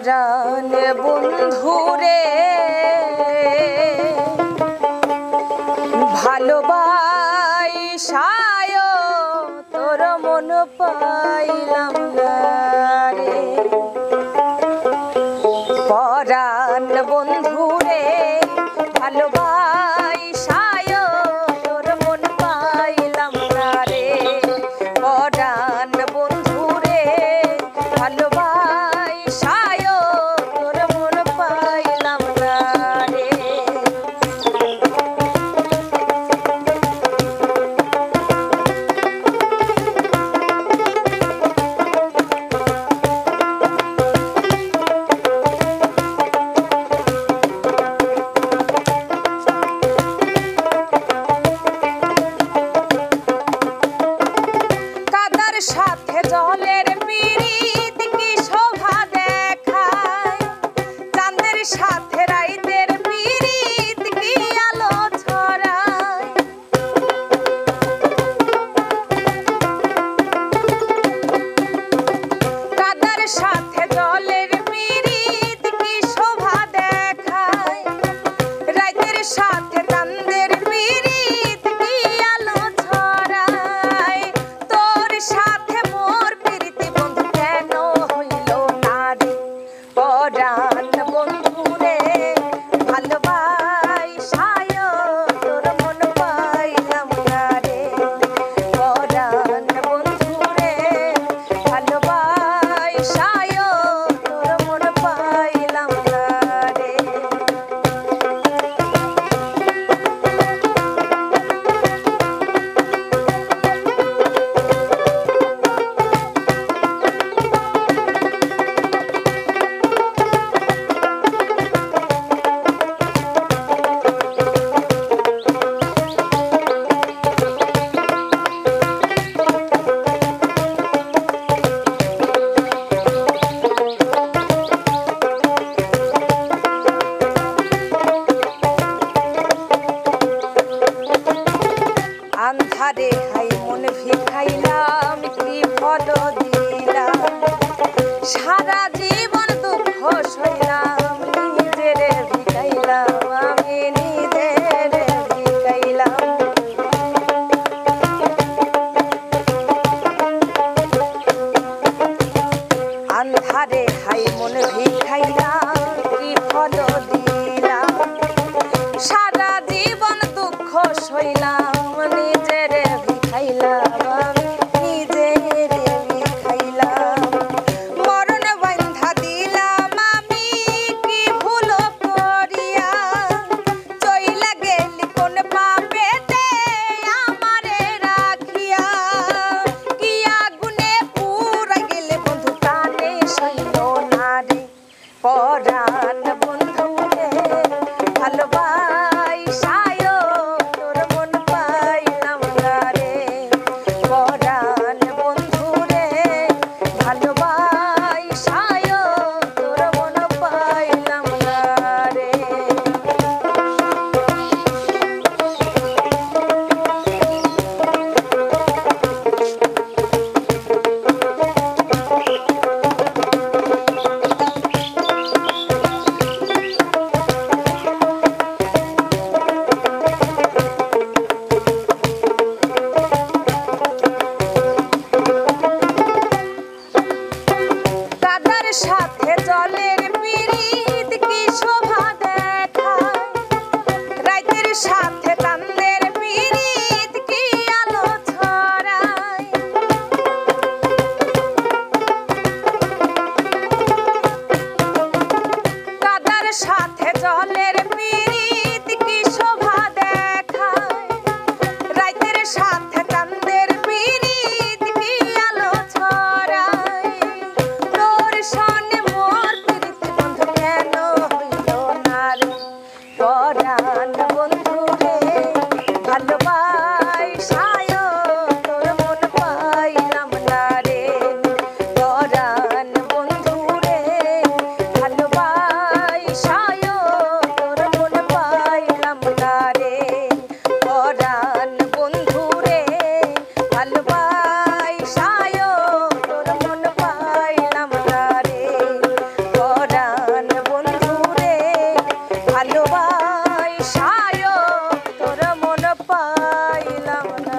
পরাণ বন্ধুরে ভালোবাসায় তোর মন পাইলাম না রে। পরাণ বন্ধুরে ভালোবাসায় তোর মন পাইলাম না রে। পরাণ বন্ধুরে ভালোবাসায় তোর মন পাইলাম না রে। সাথে জলের পিরিত কি শোভা দেখায়, চাঁদের সাথে রাইতের পিরিত কি আলো ছড়ায়। কাদার সাথে জলের পিরিত কি শোভা দেখায়, রাইতের সাথে চাঁদের পিরিত কি আলো ছড়ায়। তোর সাথে মোর প্রীতি বন্ধু কেন হইল না রে। পরাণ বন্ধুরে ভালোবাসায় তোর মন পাইলাম না রে। পরাণ বন্ধুরে ভালোবাসায় তোর মন পাইলাম না রে। আন্ধারে হাই মন ভিখাইলাম কি ফল দিলাম, সারা জীবন দুঃখ সইলাম নিজের ভিখাইলাম আমি নিজের ভিখাইলাম। আন্ধারে হাই মন ভিখাইলাম কি ফল দিলাম, সারা জীবন দুঃখ সইলাম নিজের ভিখাইলাম আমি নিজের ভিখাইলাম। মরণ বান্ধা দিলাম আমি কি ভুল করিয়া, চইলা গেলি কোন পাপেতে আমারে রাখিয়া। কি আগুনে পুরা গেলে বন্ধু প্রাণে সইল না রে। পরাণ বন্ধুরে ভালোবাসায় তোর মন পাইলাম না রে। পরাণ বন্ধুরে ভালোবাসায় তোর মন পাইলাম না রে। কাদার সাথে জলের পিরিত কি শোভা দেখায়, রাইতের সাথে চাঁদের পিরিত কি আলো ছড়ায়। কাদার সাথে জলের পিরিত কি শোভা দেখায়, রাইতের সাথে চাঁদের পিরিত কি আলো ছড়ায়। তোর সনে মোর প্রীতি বন্ধু কেন দিলাম